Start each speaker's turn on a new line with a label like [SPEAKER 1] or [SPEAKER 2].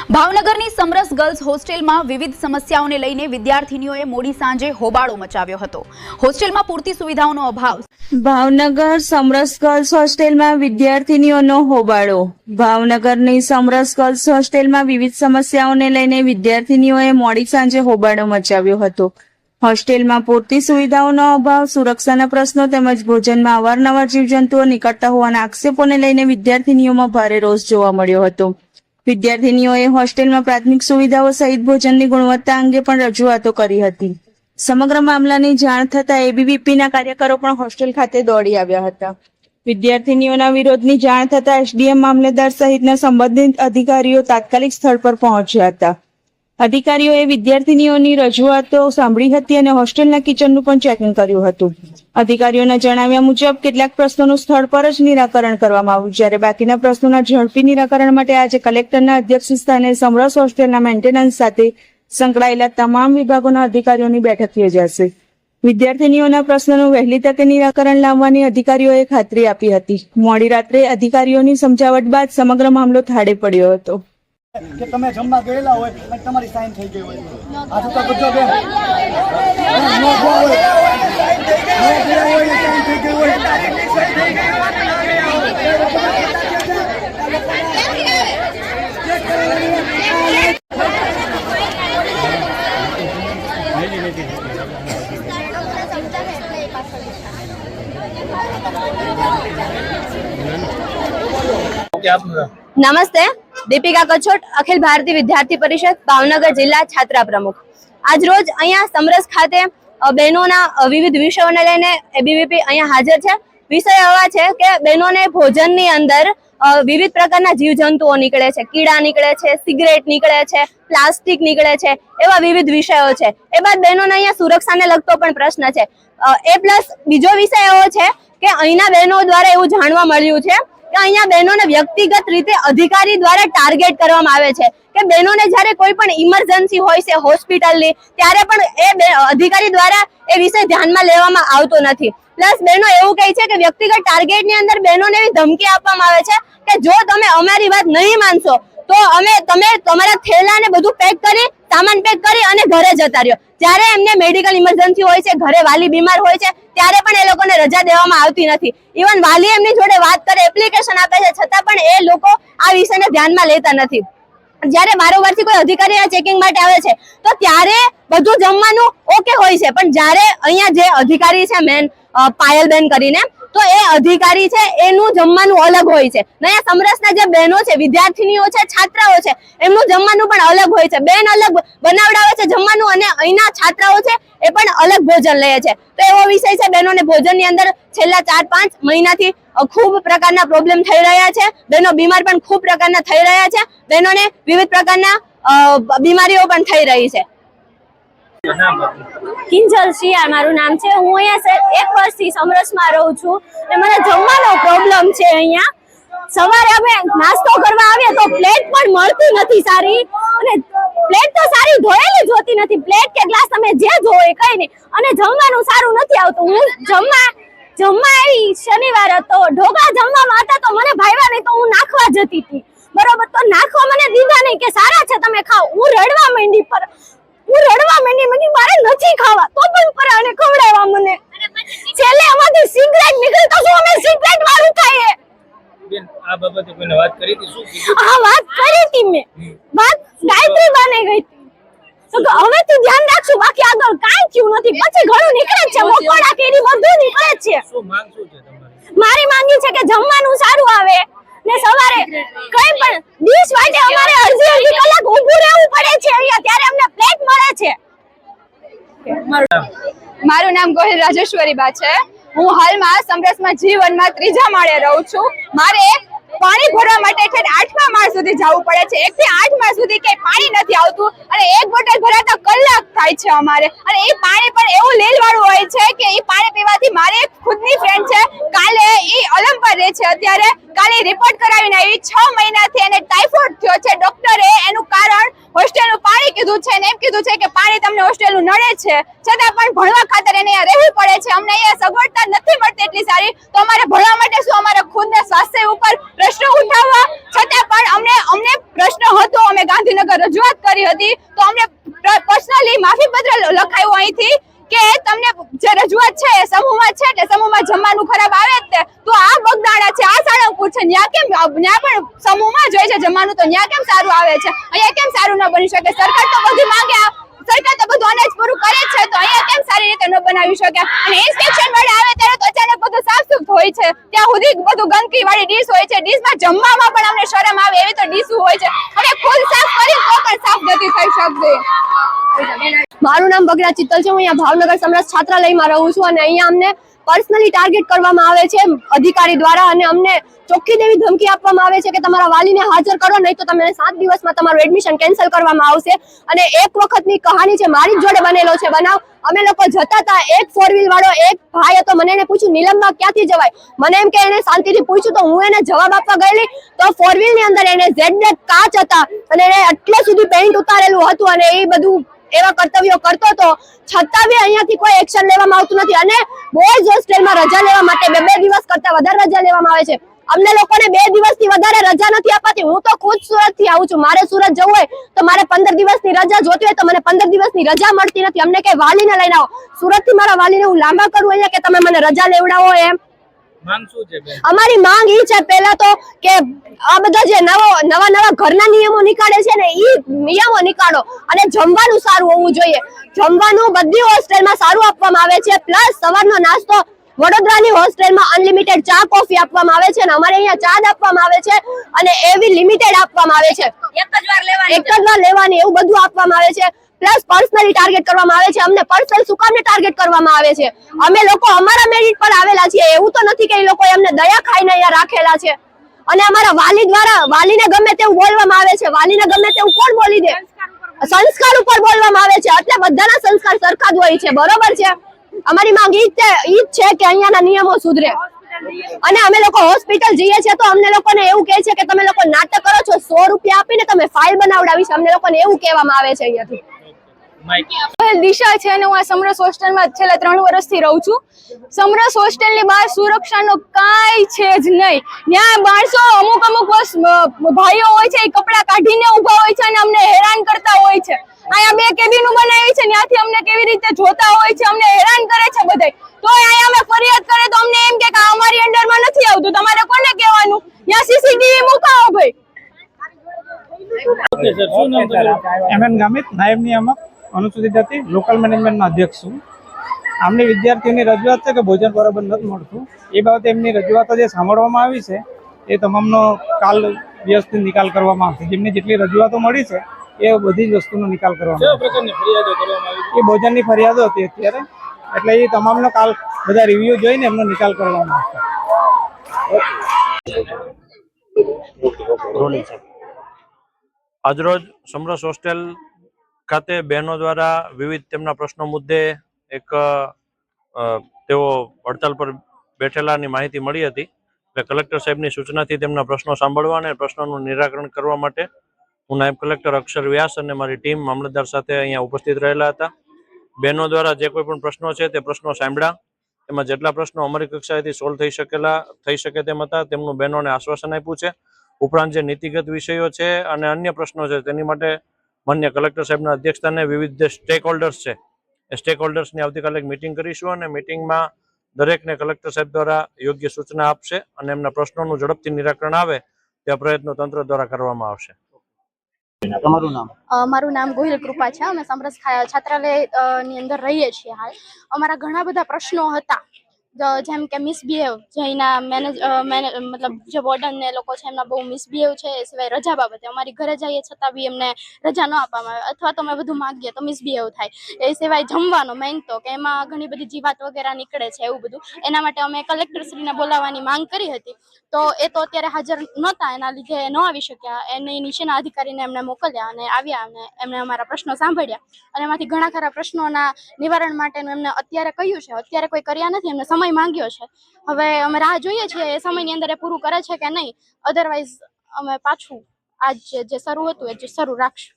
[SPEAKER 1] ભાવનગરની સમરસ ગર્લ્સ હોસ્ટેલમાં વિવિધ સમસ્યાઓને લઈને વિદ્યાર્થીનીઓએ મોડી સાંજે હોબાળો મચાવ્યો હતો. હોસ્ટેલમાં પૂરતી સુવિધાઓનો અભાવ.
[SPEAKER 2] ભાવનગર સમરસ ગર્લ્સ હોસ્ટેલમાં વિદ્યાર્થીનીઓનો હોબાળો. ભાવનગરની સમરસ ગર્લ્સ હોસ્ટેલમાં વિવિધ સમસ્યાઓને લઈને વિદ્યાર્થીનીઓએ મોડી સાંજે હોબાળો મચાવ્યો હતો. હોસ્ટેલમાં પૂરતી સુવિધાઓનો અભાવ, સુરક્ષાના પ્રશ્નો તેમજ ભોજનમાં અવારનવાર જીવજંતુઓ નીકળતા હોવાના આક્ષેપોને લઈને વિદ્યાર્થીનીઓમાં ભારે રોષ જોવા મળ્યો હતો. વિદ્યાર્થીનીઓએ હોસ્ટેલમાં પ્રાથમિક સુવિધાઓ સહિત ભોજનની ગુણવત્તા અંગે પણ રજૂઆતો કરી હતી. સમગ્ર મામલાની જાણ થતાં એબીવીપીના કાર્યકરો પણ હોસ્ટેલ ખાતે દોડી આવ્યા હતા. વિદ્યાર્થીનીઓના વિરોધની જાણ થતાં એસડીએમ, મામલેદાર સહિતના સંબંધિત અધિકારીઓ તાત્કાલિક સ્થળ પર પહોંચ્યા હતા. અધિકારીઓએ વિદ્યાર્થીનીઓની રજૂઆતો સાંભળી હતી અને હોસ્ટેલના કિચનનું પણ ચેકિંગ કર્યું હતું. અધિકારીઓના જણાવ્યા મુજબ કેટલાક પ્રશ્નોનું સ્થળ પર જ નિરાકરણ કરવામાં આવ્યું, જ્યારે બાકીના પ્રશ્નોના ઝડપી નિરાકરણ માટે આજે કલેક્ટરના અધ્યક્ષસ્થાને સમરસ હોસ્ટેલના મેન્ટેનન્સ સાથે સંકળાયેલા તમામ વિભાગોના અધિકારીઓની બેઠક યોજાશે. વિદ્યાર્થીનીઓના પ્રશ્નોનું વહેલી તકે નિરાકરણ લાવવાની અધિકારીઓએ ખાતરી આપી હતી. મોડી રાત્રે અધિકારીઓની સમજાવટ બાદ સમગ્ર મામલો થાળે પડ્યો હતો.
[SPEAKER 3] કે તમે જમવા ગયેલા હોય અને તમારી સાઈન થઈ ગઈ હોય, આ તો બધો બેન નો હોય સાઈન થઈ ગઈ હોય.
[SPEAKER 4] નમસ્તે, દીપિકા કચોટ, અખિલ ભારતીય વિદ્યાર્થી પરિષદ ભાવનગર જિલ્લા છાત્રા પ્રમુખ. આજ રોજ અહીંયા સમરસ ખાતે બહેનોના વિવિધ વિષયોને લઈને એબીવીપી અહીંયા હાજર છે. વિષય એવા છે કે બહેનોને ભોજનની અંદર વિવિધ પ્રકારના જીવજંતુઓ નીકળે છે, કીડા નીકળે છે, સિગરેટ નીકળે છે, પ્લાસ્ટિક નીકળે છે, એવા વિવિધ વિષયો છે. એ બાદ બહેનોને અહીંયા સુરક્ષાને લગતો પણ પ્રશ્ન છે. એ પ્લસ બીજો વિષય એવો છે કે અહીંના બહેનો દ્વારા એવું જાણવા મળ્યું છે કે અહીંયા બહેનોને વ્યક્તિગત રીતે અધિકારી દ્વારા ટાર્ગેટ કરવામાં આવે છે કે બહેનોને જ્યારે કોઈ પણ ઇમરજન્સી હોય છે હોસ્પિટલની, ત્યારે પણ એ અધિકારી દ્વારા એ વિષય ધ્યાનમાં લેવામાં આવતો નથી. પ્લસ બહેનો એવું કહે છે કે વ્યક્તિગત ટાર્ગેટની અંદર બહેનોને એવી ધમકી આપવામાં આવે છે કે જો તમે અમારી વાત નહીં માનશો તો તમે તમારા થેલાને બધું પેક કરી, સામાન પેક કરી અને ઘરે જતા રહ્યો. જ્યારે એમને મેડિકલ ઇમરજન્સી હોય છે, ઘરે વાલી બીમાર હોય છે, ત્યારે પણ એ લોકોને રજા દેવામાં આવતી નથી. ઇવન વાલી એમની જોડે વાત કરે, એપ્લિકેશન આપે છે, છતાં પણ એ લોકો આ વિષયને ધ્યાનમાં લેતા નથી. જ્યારે વારંવારથી કોઈ અધિકારી ચેકિંગ માટે આવે છે તો ત્યારે બધું જમવાનું ઓકે હોય છે, પણ જ્યારે અહીંયા જે અધિકારી છે મેન પાયલબેન કરીને, તો એ અધિકારી છે એનું જમવાનું અલગ હોય છે. અહીંયા સમરસના જે બહેનો છે, વિદ્યાર્થીનીઓ છે, છાત્રાઓ છે, એમનું જમવાનું પણ અલગ હોય છે. બેન અલગ બનાવડાવે છે જમવાનું અને અહીંના છાત્રાઓ છે એ પણ અલગ ભોજન લે છે. તો એવો વિષય છે, બહેનોને ભોજનની અંદર છેલ્લા 4-5 મહિનાથી ખૂબ પ્રકારના પ્રોબ્લેમ થઈ રહ્યા છે. બહેનો બીમાર પણ ખૂબ પ્રકારના થઈ રહ્યા છે. બહેનોને વિવિધ પ્રકારના બીમારીઓ પણ થઈ રહી છે.
[SPEAKER 5] કિંજલ શિયાર મારું નામ છે. હું અહીંયા 1 વર્ષથી સમરસમાં રહું છું અને મને જમવાનો પ્રોબ્લેમ છે. અહીંયા સવારે અમે નાસ્તો કરવા આવીએ તો પ્લેટ પણ મળતી નથી સારી, અને પ્લેટ તો સારી ધોયેલી જ હોતી નથી. પ્લેટ કે ગ્લાસ તમે જે ધોય કઈ નહીં, અને જમવાનું સારું નથી આવતું. હું જમવા આવી શનિવાર હતો, ઢોકળા જમવામાં હતા તો મને ભાવ્યા નહીં તો હું નાખવા જતી હતી. બરોબર, તો નાખવા મને દીધા નહીં કે સારા છે તમે ખાઓ. હું રડવા માંડી, મને મારે નથી ખાવા, તો પણ પરાણે ખવડાવ્યા મને. છેલ્લે આમાંથી સિગરેટ નીકળી તો શું અમે સિગરેટ વાળું ખાઈએ?
[SPEAKER 6] બેન, આ બાબતે કોઈને વાત કરી હતી? શું કીધું?
[SPEAKER 5] હા, વાત કરી હતી મેં. વાત ગાયત્રી બાને ગઈ હતી. તો હવેથી ધ્યાન રાખશું, બાકી આગળ કાંઈ થયું નથી. પછી ઘણું નીકળે છે, મકોડા કેરી બધું નીકળે છે.
[SPEAKER 6] શું માંગ શું છે તમારી?
[SPEAKER 5] મારી માંગી છે કે જમવાનું સારું આવે ને સવારે કઈ પણ ડીશ માટે અમારે અડધી કલાક ઊભું રહેવું પડે છે અહીંયા, ત્યારે અમને પ્લેટ મળે છે.
[SPEAKER 7] મારું નામ ગોહિલ રાજેશ્વરી બા છે. હું હાલમાં સમરસમાં G1માં 3જા માળે રહું છું. મારે પાણી ભરવા માટે 8મા માળ સુધી જવું પડે છે. 1 થી 8 માળ સુધી કઈ પાણી નથી આવતું અને એક બોટલ ભરાતા કલાક થાય છે અમારે. અને એ પાણી પણ એવું લીલ વાળું હોય છે કે એ પાણી પીવાથી મારી ખુદની ફ્રેન્ડ છે, કાલે એ અલમ પર રહે છે. અત્યારે કાલે રિપોર્ટ કરાવીને આવી, 6 મહિનાથી એને ટાઇફોઇડ થયો છે. ડોક્ટરે એનું કારણ હોસ્ટેલનું પાણી કીધું છે, ને એમ કીધું છે કે પાણી તમને હોસ્ટેલનું નડે છે, છતાં પણ ભણવા ખાતર એને અહીંયા રહેવું પડે છે. અમને અહીંયા સગવડતા નથી મળતી એટલી સારી, તો અમારે ભણવા માટે શું અમારા ખુદના સ્વાસ્થ્ય ઉપર પ્રશ્ન ઉઠાવવા, છતાં પણ અમને પ્રશ્ન હતો. અમે ગાંધીનગર ગાંધીનગર રજૂઆત કરી હતી તો અમને પર્સનલી માફી પત્ર લખાયું અહીંથી કે તમને જે રજૂઆત છે એ સમૂહમાં છે એટલે સમૂહમાં જમવાનું ખરાબ આવે જ તે તો આ બગદાણા છે આ સાળંગપુર છે ત્યાં કેમ ત્યાં પણ સમૂહમાં જ હોય છે જમવાનું તો ત્યાં કેમ સારું આવે છે અહીંયા કેમ સારું ન બની શકે સરકાર તો બધું માંગે સરકાર તો બધું અનાજ પૂરું કરે જ છે તો અહીંયા કેમ સારી રીતે ન બનાવી શકે અને ઇન્સ્પેક્શન વાળા આવે ત્યારે તો અચાનક બધું સાફ સુફ હોય છે ત્યાં સુધી બધું ગંદકી વાળી ડીશ હોય છે ડીશમાં જમવામાં પણ અમને શરમ આવે એવી તો ડીશ હોય છે હવે ખુદ સાફ કરી તો પણ સાફ નથી થઈ શકતી
[SPEAKER 4] મારું નામ બગડા ચિત્તલ છે હું અહીંયા ભાવનગર સમરસ છાત્રાલયમાં રહું છું અને અહીંયા અમને પર્સનલી ટાર્ગેટ કરવામાં આવે છે અધિકારી દ્વારા અને અમને ચોખ્ખી દેવી ધમકી આપવામાં આવે છે કે તમારા વાલીને હાજર કરો નહીં તો તમને 7 દિવસમાં તમારું એડમિશન કેન્સલ કરવામાં આવશે અને એક વખતની કહાની છે મારી જ જોડે બનેલો છે બનાવ અમે લોકો જતા હતા એક 4 વ્હીલ વાળો એક ભાઈ હતો મને એને પૂછ્યું નીલમમાં ક્યાંથી જવાય મને એમ કે એને શાંતિથી પૂછ્યું તો હું એને જવાબ આપવા ગયેલી તો 4 વ્હીલ ની અંદર એને ઝેડ કાચ હતા અને એને આટલે સુધી પેઇન્ટ ઉતારેલું હતું અને એ બધું એવા કર્તવ્યો કરતો હતો છતાં બી અહીંયાથી કોઈ એક્શન લેવામાં આવતું નથી અને બોયઝ હોસ્ટેલમાં રજા લેવા માટે 2 દિવસ કરતા વધારે રજા લેવામાં આવે છે અમને લોકોને 2 દિવસથી વધારે રજા નથી અપાતી હું તો ખુદ સુરત થી આવું છું મારે સુરત જવું હોય તો મારે 15 દિવસની રજા જોતી હોય તો મને 15 દિવસની રજા મળતી નથી અમને કઈ વાલીને લઈને આવો સુરત થી મારા વાલીને હું લાંબા કરું અહીંયા કે તમે મને રજા લેવડાવો એમ
[SPEAKER 6] માંગ શું છે બેન?
[SPEAKER 4] અમારી માંગ ઈ છે પહેલા તો કે આ બધા જે નવા ઘરના નિયમો નીકાળે છે ને ઈ નિયમો નીકાળો અને જમવાનું સારું હોવું જોઈએ જમવાનું બધી હોસ્ટેલમાં સારું આપવામાં આવે છે પ્લસ સવારનો નાસ્તો વડોદરાની હોસ્ટેલમાં અનલિમિટેડ ચા કોફી આપવામાં આવે છે અને અમારે અહીંયા ચા જ આપવામાં આવે છે અને એવી લિમિટેડ આપવામાં આવે છે એક જ વાર લેવાની એવું બધું આપવામાં આવે છે પ્લસ પર્સનલી ટાર્ગેટ કરવામાં આવે છે અમને પર્સનલ શું કામને ટાર્ગેટ કરવામાં આવે છે અમે લોકો અમારા મેરિટ પર આવેલા છીએ એવું તો નથી કે એ લોકો અમને દયા ખાઈને અહીંયા રાખેલા છે અને અમારા વાલી દ્વારા વાલીને ગમે તેવું બોલવામાં આવે છે વાલીને ગમે તેવું કોણ બોલી દે સંસ્કાર ઉપર બોલવામાં આવે છે એટલે બધાના સંસ્કાર સરખા જ હોય છે બરોબર છે અમારી માંગ ઈ જ છે કે અહીંયાના નિયમો સુધરે અને અમે લોકો હોસ્પિટલ જઈએ છીએ તો અમને લોકોને એવું કહે છે કે તમે લોકો નાટક કરો છો 100 રૂપિયા આપીને તમે ફાઇલ બનાવડાવી છે અમને લોકોને એવું કહેવામાં આવે છે અહીંયાથી
[SPEAKER 7] દિશા છે અને હું આ સમરસ હોસ્ટેલમાં છેલ્લા 3 વર્ષથી રહું છું સમરસ હોસ્ટેલની બહાર સુરક્ષાનો કાંઈ છે જ નહીં ત્યાં માણસો અમુક ભાઈઓ હોય છે એ કપડા કાઢીને ઊભા હોય છે અને અમને હેરાન કરતા હોય છે અહીંયા 2 કેબિનો બનાવી છે ત્યાંથી અમને કેવી રીતે જોતા હોય છે અમને હેરાન કરે છે બધાય તો અહીંયા અમે ફરિયાદ કરે તો અમને એમ કે અમારી અંડરમાં નથી આવતું તમારે કોને કહેવાનું ત્યાં સીસીટીવી મુકાવો ભાઈ
[SPEAKER 6] ઓકે સર શું નામ તમારું?
[SPEAKER 8] એમએન ગામિત નાયબ નિયામક અનુસૂચિત જાતિ લોકલ મેનેજમેન્ટના અધ્યક્ષ છું આમની વિદ્યાર્થીઓની રજૂઆત છે કે ભોજન બરાબર નથી મળતું એ બાબતે એમની રજૂઆતો જે સાંભળવામાં આવી છે એ તમામનો કાલ વ્યવસ્થિત નિકાલ કરવામાં આવશે જેમની જેટલી રજૂઆતો મળી છે એ બધી જ વસ્તુનો નિકાલ કરવામાં
[SPEAKER 6] કેવા પ્રકારની ફરિયાદો કરવામાં આવી?
[SPEAKER 8] એ ભોજનની ફરિયાદો હતી અત્યારે એટલે એ તમામનો કાલ બધા રિવ્યુ જોઈને એમનો નિકાલ કરવામાં આવશે.
[SPEAKER 9] આજરોજ સમરસ હોસ્ટેલ ખાતે બહેનો દ્વારા વિવિધ તેમના પ્રશ્નો મુદ્દે એક તેઓ હડતાલ પર બેઠેલાની માહિતી મળી હતી એટલે કલેક્ટર સાહેબની સૂચનાથી તેમના પ્રશ્નો સાંભળવા અને પ્રશ્નોનું નિરાકરણ કરવા માટે હું નાયબ કલેક્ટર અક્ષર વ્યાસ અને મારી ટીમ મામલતદાર સાથે અહીંયા ઉપસ્થિત રહેલા હતા બહેનો દ્વારા જે કોઈ પણ પ્રશ્નો છે તે પ્રશ્નો સાંભળ્યા એમાં જેટલા પ્રશ્નો અમારી કક્ષાએથી સોલ્વ થઈ શકે તેમ હતા તેમનું બહેનોને આશ્વાસન આપ્યું છે ઉપરાંત જે નીતિગત વિષયો છે અને અન્ય પ્રશ્નો છે તેની માટે માન્ય કલેક્ટર સાહેબના અધ્યક્ષસ્થાને વિવિધ સ્ટેક હોલ્ડર્સ છે એ સ્ટેક હોલ્ડર્સની આવતીકાલે એક મિટિંગ કરીશું અને મિટિંગમાં દરેકને કલેક્ટર સાહેબ દ્વારા યોગ્ય સૂચના આપશે અને એમના પ્રશ્નોનું ઝડપથી નિરાકરણ આવે તે પ્રયત્નો તંત્ર દ્વારા કરવામાં આવશે.
[SPEAKER 5] મારું નામ ગોહિલ કૃપા છે અમે સમરસ છાત્રાલય ની અંદર રહીએ છીએ હાલ અમારા ઘણા બધા પ્રશ્નો હતા જેમ કે મિસબિહેવ જે એના મતલબ જે વોર્ડન ને લોકો છે એમના બહુ મિસબિહેવ છે એ સિવાય રજા બાબતે અમારી ઘરે જઈએ છતાં બી એમને રજા ન આપવામાં આવે અથવા તો અમે બધું માગીએ તો મિસબિહેવ થાય એ સિવાય જમવાનો મેઇન તો કે એમાં ઘણી બધી જીવાત વગેરે નીકળે છે એવું બધું એના માટે અમે કલેક્ટરશ્રીને બોલાવવાની માંગ કરી હતી તો એ તો અત્યારે હાજર નહોતા એના લીધે ન આવી શક્યા એની નીચેના અધિકારીને એમને મોકલ્યા અને આવ્યા અને એમને અમારા પ્રશ્નો સાંભળ્યા અને એમાંથી ઘણા ખરા પ્રશ્નોના નિવારણ માટેનું એમને અત્યારે કહ્યું છે અત્યારે કોઈ કર્યા નથી એમને સમય માંગ્યો છે હવે અમે રાહ જોઈએ છીએ એ સમયની અંદર એ પૂરું કરે છે કે નહીં અધરવાઇઝ અમે પાછું આજ જે શરૂ હતું એ જે શરૂ રાખશું.